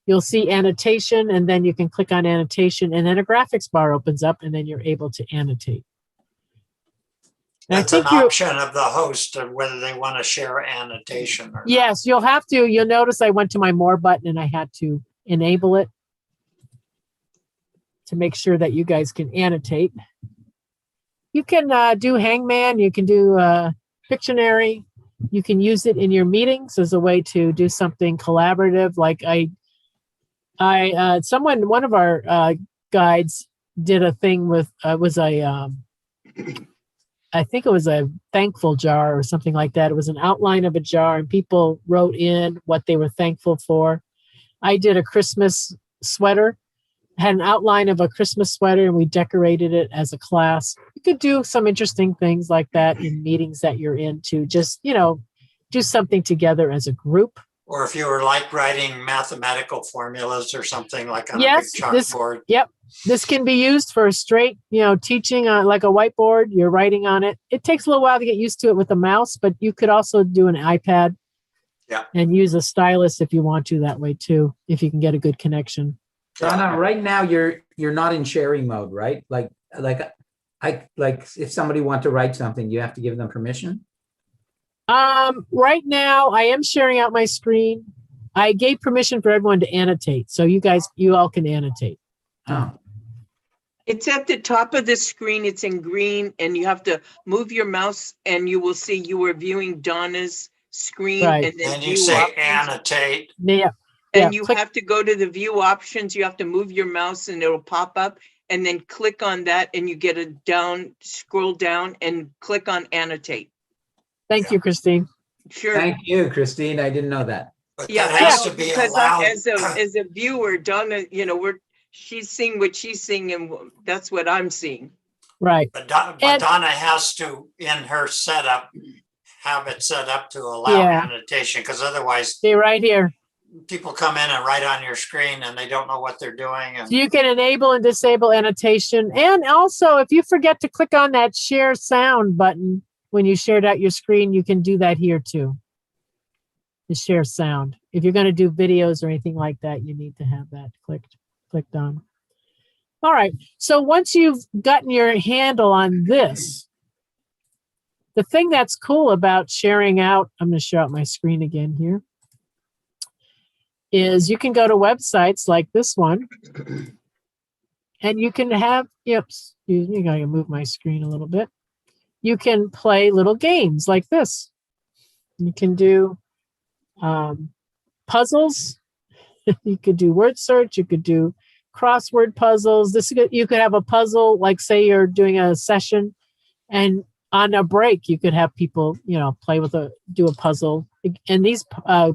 You'll see annotation, and then you can click on annotation, and then a graphics bar opens up, and then you're able to annotate. And That's an option of the host of whether they want to share annotation or yes, you'll have to. You'll notice I went to my more button and I had to enable it to make sure that you guys can annotate. You can do Hangman. You can do Pictionary. You can use it in your meetings as a way to do something collaborative. Like one of our guides did a thing with I think it was a thankful jar or something like that. It was an outline of a jar and people wrote in what they were thankful for. I did a Christmas sweater, had an outline of a Christmas sweater, and we decorated it as a class. You could do some interesting things like that in meetings that you're in to just, do something together as a group. Or if you were like writing mathematical formulas or something like on a big chalkboard. Yep. This can be used for straight, teaching on like a whiteboard. You're writing on it. It takes a little while to get used to it with a mouse, but you could also do an iPad and use a stylus if you want to that way too, if you can get a good connection. Donna, right now you're not in sharing mode, right? Like if somebody wants to write something, you have to give them permission. Right now I am sharing out my screen. I gave permission for everyone to annotate. So you all can annotate. Oh. It's at the top of the screen. It's in green, and you have to move your mouse, and you will see you are viewing Donna's screen. Right. And then you say annotate. Yeah. And you have to go to the view options. You have to move your mouse, and it'll pop up, and then click on that, and you get scroll down, and click on annotate. Thank you, Christine. Sure. Thank you, Christine. I didn't know that. But Yeah, that has to be because allowed. as a viewer, Donna, she's seeing what she's seeing, and that's what I'm seeing. Right. But Donna has to, in her setup, have it set up to allow annotation, because otherwise, see right here, people come in and write on your screen and they don't know what they're doing. And so you can enable and disable annotation. And also, if you forget to click on that share sound button when you shared out your screen, you can do that here too. The share sound. If you're going to do videos or anything like that, you need to have that clicked on. All right. So once you've gotten your handle on this, the thing that's cool about sharing out, I'm going to share out my screen again here, is you can go to websites like this one, and you can have, excuse me, I got to move my screen a little bit. You can play little games like this. You can do puzzles. You could do word search. You could do crossword puzzles. You could have a puzzle, like say you're doing a session, and on a break you could have people, do a puzzle. And these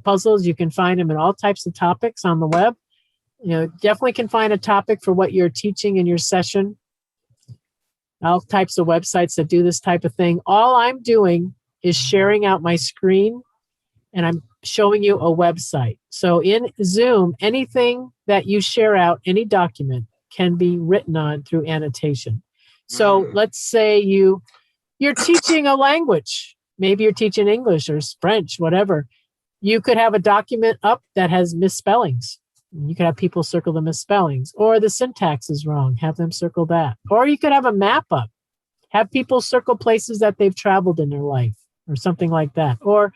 puzzles, you can find them in all types of topics on the web. Definitely can find a topic for what you're teaching in your session. All types of websites that do this type of thing. All I'm doing is sharing out my screen, and I'm showing you a website. So in Zoom, anything that you share out, any document, can be written on through annotation. So let's say you're teaching a language. Maybe you're teaching English or French, whatever. You could have a document up that has misspellings. You could have people circle the misspellings, or the syntax is wrong. Have them circle that. Or you could have a map up. Have people circle places that they've traveled in their life or something like that. Or,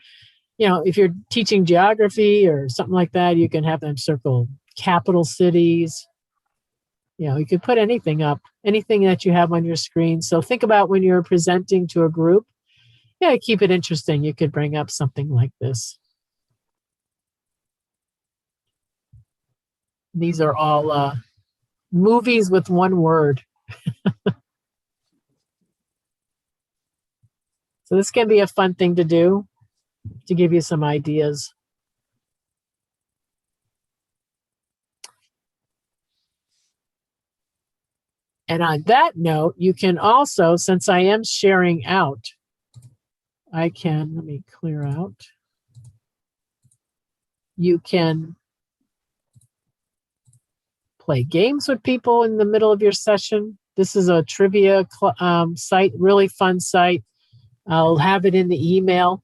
if you're teaching geography or something like that, you can have them circle capital cities. You could put anything up, anything that you have on your screen. So think about when you're presenting to a group, keep it interesting. You could bring up something like this. These are all movies with one word. So this can be a fun thing to do, to give you some ideas. And on that note, you can also, since I am sharing out, let me clear out. You can play games with people in the middle of your session. This is a trivia site, really fun site. I'll have it in the email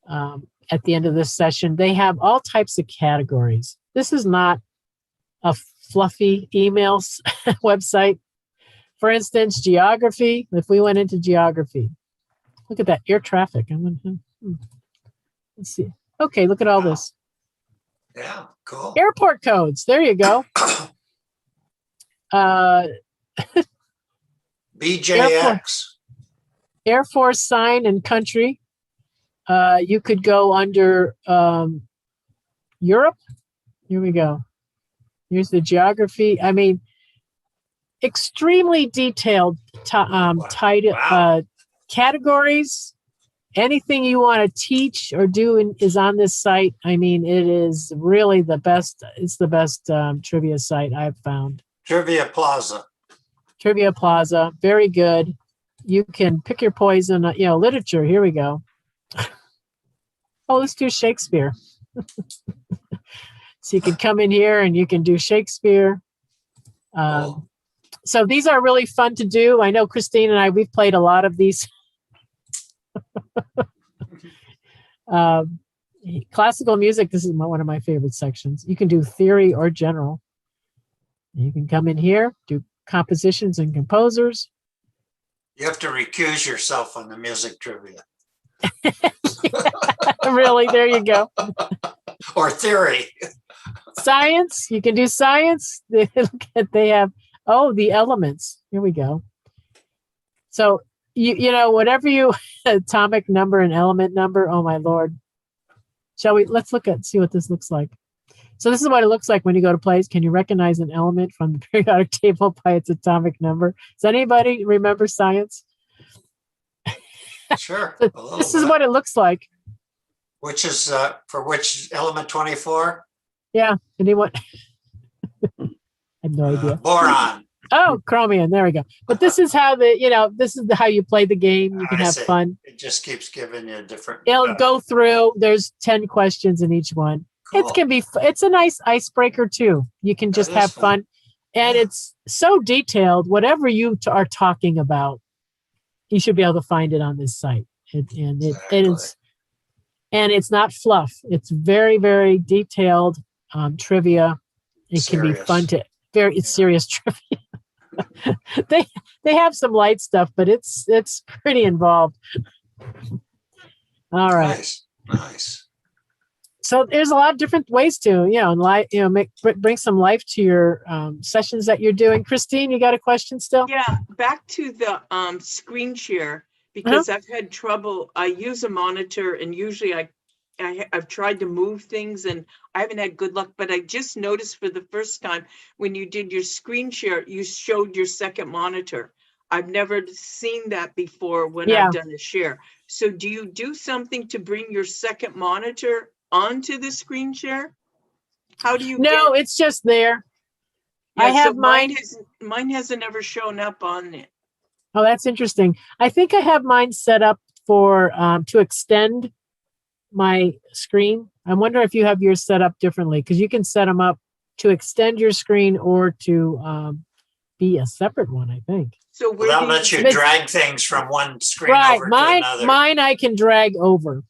at the end of this session. They have all types of categories. This is not a fluffy email website. For instance, geography. If we went into geography, look at that, air traffic. Let's see. Okay, look at all this. Yeah, cool. Airport codes. There you go. BJX. Air Force sign and country. You could go under Europe. Here we go. Here's the geography. I mean, extremely detailed categories. Anything you want to teach or do is on this site. I mean, it is really the best. It's the best trivia site I've found. Trivia Plaza. Trivia Plaza. Very good. You can pick your poison. Literature. Here we go. Oh, let's do Shakespeare. So you can come in here and you can do Shakespeare. So these are really fun to do. I know Christine and we've played a lot of these. Classical music, this is one of my favorite sections. You can do theory or general. You can come in here, do compositions and composers. You have to recuse yourself on the music trivia. Really, there you go. Or theory. Science, you can do science. They have, the elements. Here we go. So, whatever atomic number and element number, oh my Lord. Let's see what this looks like. So this is what it looks like when you go to plays. Can you recognize an element from the periodic table by its atomic number? Does anybody remember science? Sure. This is what it looks like. Which is for which element 24? Yeah. Anyone? I have no idea. Boron. Oh, chromium. There we go. But this is how how you play the game. You can have fun. It just keeps giving you different. It'll go through. There's 10 questions in each one. Cool. It's a nice icebreaker too. You can just have fun. And it's so detailed. Whatever you are talking about, you should be able to find it on this site. It's not fluff. It's very, very detailed trivia. It can be fun it's serious trivia. They have some light stuff, but it's pretty involved. All right. Nice. So there's a lot of different ways to, bring some life to your sessions that you're doing. Christine, you got a question still? Yeah, back to the screen share, because I've had trouble. I use a monitor and usually I've tried to move things and I haven't had good luck, but I just noticed for the first time when you did your screen share, you showed your second monitor. I've never seen that before when I've done a share. So do you do something to bring your second monitor onto the screen share? How do you? No, it's just there. Yeah, I have mine. Mine hasn't ever shown up on it. Oh, that's interesting. I think I have mine set up for to extend my screen. I wonder if you have yours set up differently, because you can set them up to extend your screen or to be a separate one, I think. So that lets you drag things from one screen over to another. Mine I can drag over.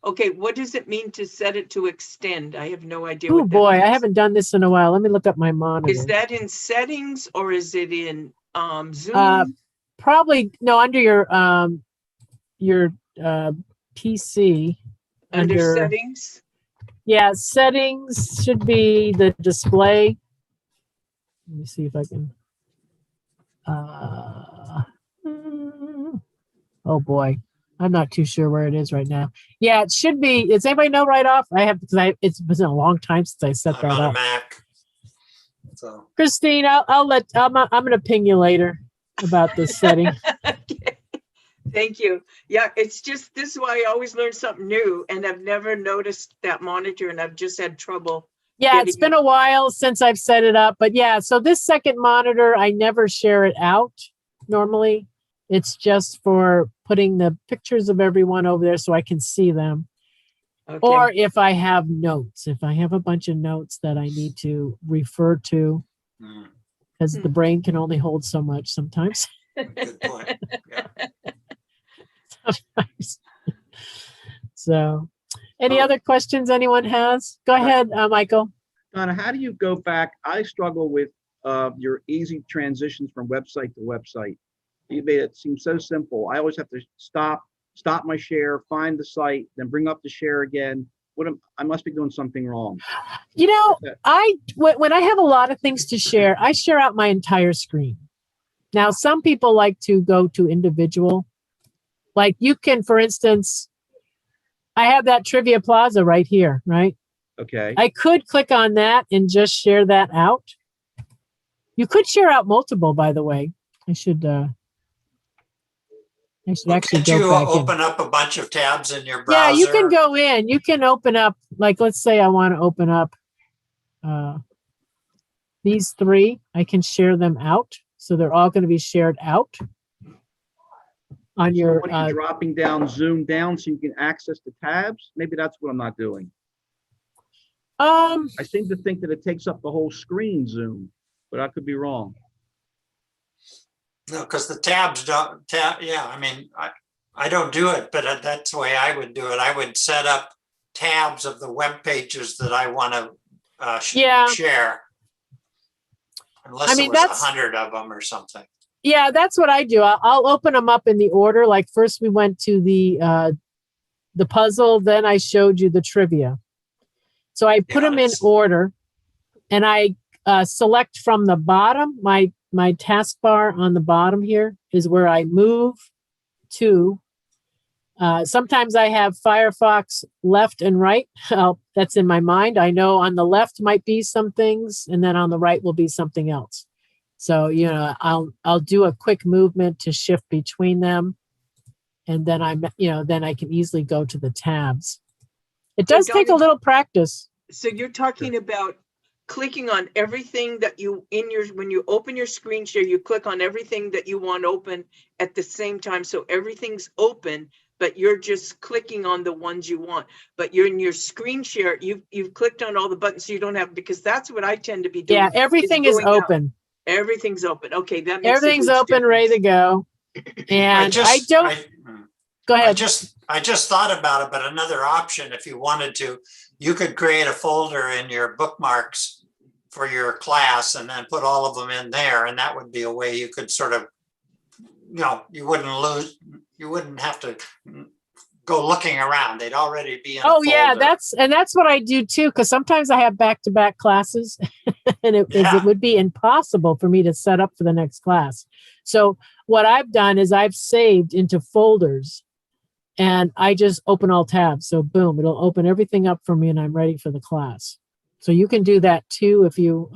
Okay, what does it mean to set it to extend? I have no idea. Oh boy, I haven't done this in a while. Let me look up my monitor. Is that in settings or is it in Zoom? Probably no, under your PC. Under settings? Yeah, settings should be the display. Let me see if I can. Oh boy, I'm not too sure where it is right now. Yeah, it should be. Does anybody know right off? It's been a long time since I set that up. On a Mac. So Christine, I'm going to ping you later about this setting. Okay. Thank you. Yeah, it's just, this is why I always learn something new, and I've never noticed that monitor, and I've just had trouble. Yeah, it's been a while since I've set it up, but yeah, so this second monitor, I never share it out normally. It's just for putting the pictures of everyone over there so I can see them. Okay. Or if I have notes, if I have a bunch of notes that I need to refer to, because the brain can only hold so much sometimes. Good point. Yeah. Sometimes. So, any other questions anyone has? Go ahead, Michael. Donna, how do you go back? I struggle with your easy transitions from website to website. You made it seem so simple. I always have to stop my share, find the site, then bring up the share again. I must be doing something wrong. You know, when I have a lot of things to share, I share out my entire screen. Now, some people like to go to individual. Like you can, for instance, I have that Trivia Plaza right here, right? Okay. I could click on that and just share that out. You could share out multiple, by the way. I should actually Can't go you back open up a bunch of tabs in your browser? Yeah, you can go in. You can open up, like, let's say I want to open up these three. I can share them out. So they're all going to be shared out on your. When you're dropping down, zoom down so you can access the tabs. Maybe that's what I'm not doing. I seem to think that it takes up the whole screen, zoom, but I could be wrong. No, because the tabs don't yeah, I mean, I don't do it, but that's the way I would do it. I would set up tabs of the web pages that I want to share. Unless it was 100 of them or something. Yeah, that's what I do. I'll open them up in the order. Like first we went to the puzzle, then I showed you the trivia. So I put them in order, and I select from the bottom. My taskbar on the bottom here is where I move to. Sometimes I have Firefox left and right. That's in my mind. I know on the left might be some things, and then on the right will be something else. So, you know, I'll do a quick movement to shift between them, and then then I can easily go to the tabs. It does take a little practice. So you're talking about clicking on everything that when you open your screen share, you click on everything that you want open at the same time. So everything's open, but you're just clicking on the ones you want. But you're in your screen share, you've clicked on all the buttons, so you don't have, because that's what I tend to be doing. Yeah, everything is open. Everything's open. Okay, that makes everything's open, ready to go. And go ahead. I just thought about it, but another option, if you wanted to, you could create a folder in your bookmarks for your class and then put all of them in there. And that would be a way you could sort of, you wouldn't have to go looking around. They'd already be in a folder. Yeah, that's what I do too, because sometimes I have back-to-back classes and it would be impossible for me to set up for the next class. So what I've done is I've saved into folders, and I just open all tabs. So boom, it'll open everything up for me and I'm ready for the class. So you can do that too if you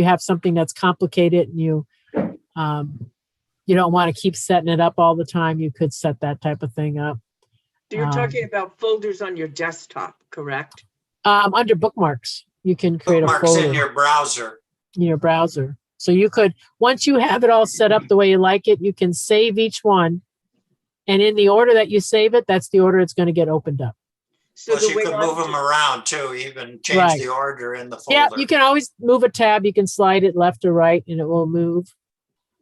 have something that's complicated and you don't want to keep setting it up all the time. You could set that type of thing up. So you're talking about folders on your desktop, correct? Under bookmarks, you can create a folder in your browser. So you could, once you have it all set up the way you like it, you can save each one. And in the order that you save it, that's the order it's going to get opened up. So plus you could move them around too, even change the order in the folder. Yeah, you can always move a tab. You can slide it left or right, and it will move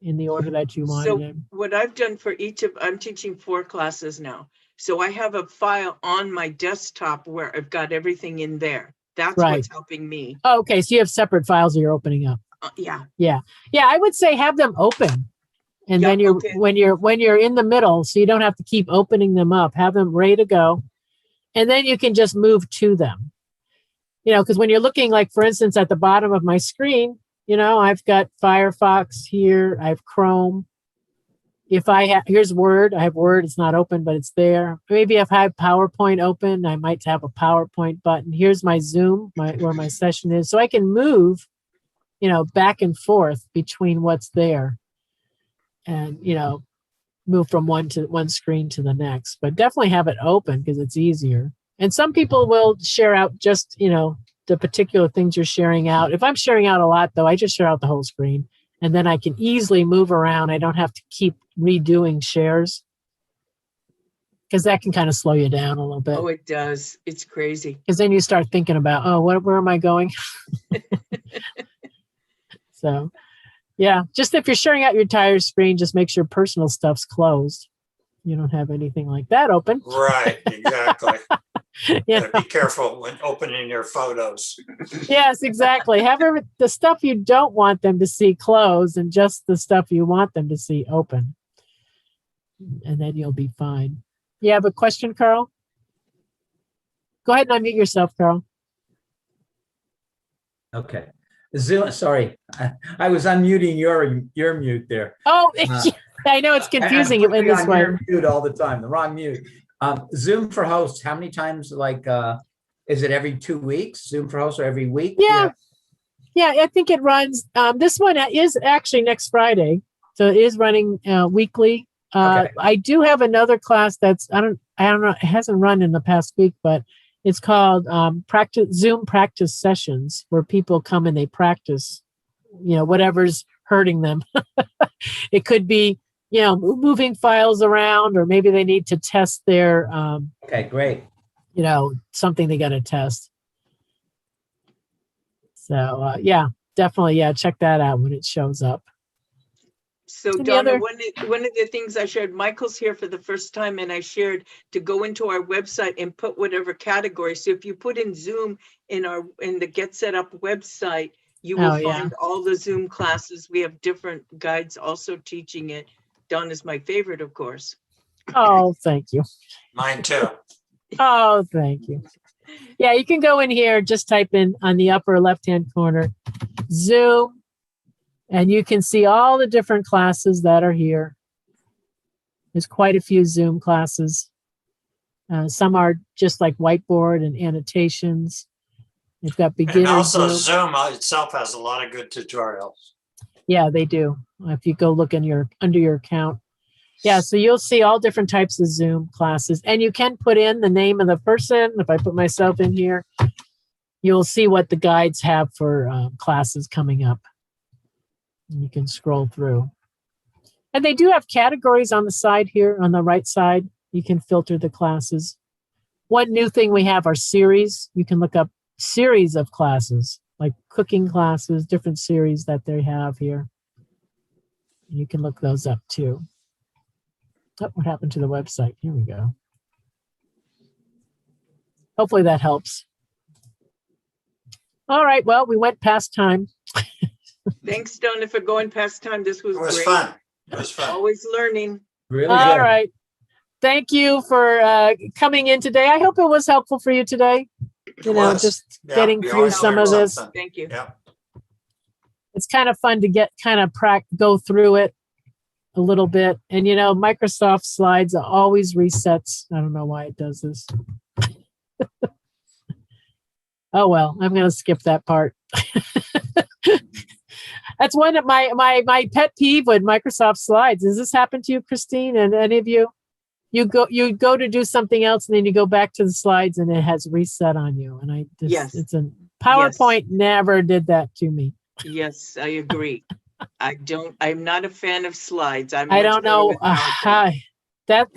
in the order that you want. So what I've done for I'm teaching 4 classes now. So I have a file on my desktop where I've got everything in there. That's what's helping me. Oh, okay, so you have separate files that you're opening up. Yeah. I would say have them open. And then when you're in the middle, so you don't have to keep opening them up, have them ready to go. And then you can just move to them. Because when you're looking, like, for instance, at the bottom of my screen, I've got Firefox here, I have Chrome. Here's Word, I have Word, it's not open, but it's there. Maybe if I have PowerPoint open, I might have a PowerPoint button. Here's my Zoom, where my session is. So I can move, back and forth between what's there. And, move from one screen to the next, but definitely have it open because it's easier. And some people will share out just, the particular things you're sharing out. If I'm sharing out a lot though, I just share out the whole screen, and then I can easily move around. I don't have to keep redoing shares because that can kind of slow you down a little bit. Oh, it does. It's crazy. Because then you start thinking about, where am I going? So, yeah, just if you're sharing out your entire screen, just make sure personal stuff's closed. You don't have anything like that open. Right, exactly. Yeah. Be careful when opening your photos. Yes, exactly. Have the stuff you don't want them to see closed and just the stuff you want them to see open. And then you'll be fine. You have a question, Carl? Go ahead and unmute yourself, Carl. Okay. Zoom, sorry, I was unmuting your mute there. Oh, I know it's confusing I'm in this on way. your mute all the time, the wrong mute. Zoom for hosts, how many times, is it every 2 weeks? Zoom for hosts or every week? Yeah. Yeah, I think it runs. This one is actually next Friday. So it is running weekly. Okay. I do have another class that's, I don't know, it hasn't run in the past week, but it's called Zoom practice sessions, where people come and they practice, whatever's hurting them. It could be, moving files around, or maybe they need to test their, Okay, great. something they got to test. So yeah, definitely. Yeah. Check that out when it shows up. So Any Donna, other- one of the things I shared, Michael's here for the first time, and I shared to go into our website and put whatever category. So if you put in Zoom in the Get Set Up website, you will find all the Zoom classes. We have different guides also teaching it. Donna's my favorite, of course. Oh, thank you. Mine too. Oh, thank you. Yeah, you can go in here, just type in on the upper left-hand corner, Zoom, and you can see all the different classes that are here. There's quite a few Zoom classes. Some are just like whiteboard and annotations. You've got beginner And also Zoom. Zoom itself has a lot of good tutorials. Yeah, they do. If you go look in under your account. Yeah, so you'll see all different types of Zoom classes, and you can put in the name of the person. If I put myself in here, you'll see what the guides have for classes coming up. And you can scroll through. And they do have categories on the side here, on the right side. You can filter the classes. One new thing we have are series. You can look up series of classes, like cooking classes, different series that they have here. You can look those up too. Oh, what happened to the website? Here we go. Hopefully that helps. All right, well, we went past time. Thanks, Donna, for going past time. This was It was great. fun. It was fun. Always learning. Really All good. right. Thank you for coming in today. I hope it was helpful for you today. Was. Just Yeah, getting we through always some learn of this. something. Thank you. Yeah. It's kind of fun to get go through it a little bit. And Microsoft Slides always resets. I don't know why it does this. Oh well, I'm going to skip that part. That's one of my pet peeve with Microsoft Slides. Does this happen to you, Christine, and any of you? You go to do something else, and then you go back to the slides, and it has reset on you. And Yes. It's a PowerPoint never did that to me. Yes, I agree. I'm not a fan of slides. I don't know how that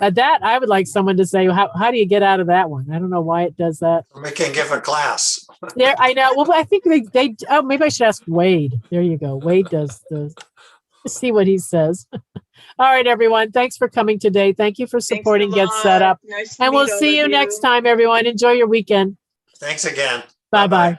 I would like someone to say, how do you get out of that one? I don't know why it does that. We can give a class. There, I know. Well, I think they maybe I should ask Wade. There you go. Wade does let's see what he says. All right, everyone. Thanks for coming today. Thank you for supporting Get Set Up. Nice to And we'll meet all see of you next time, everyone. Enjoy your weekend. Thanks again. Bye-bye.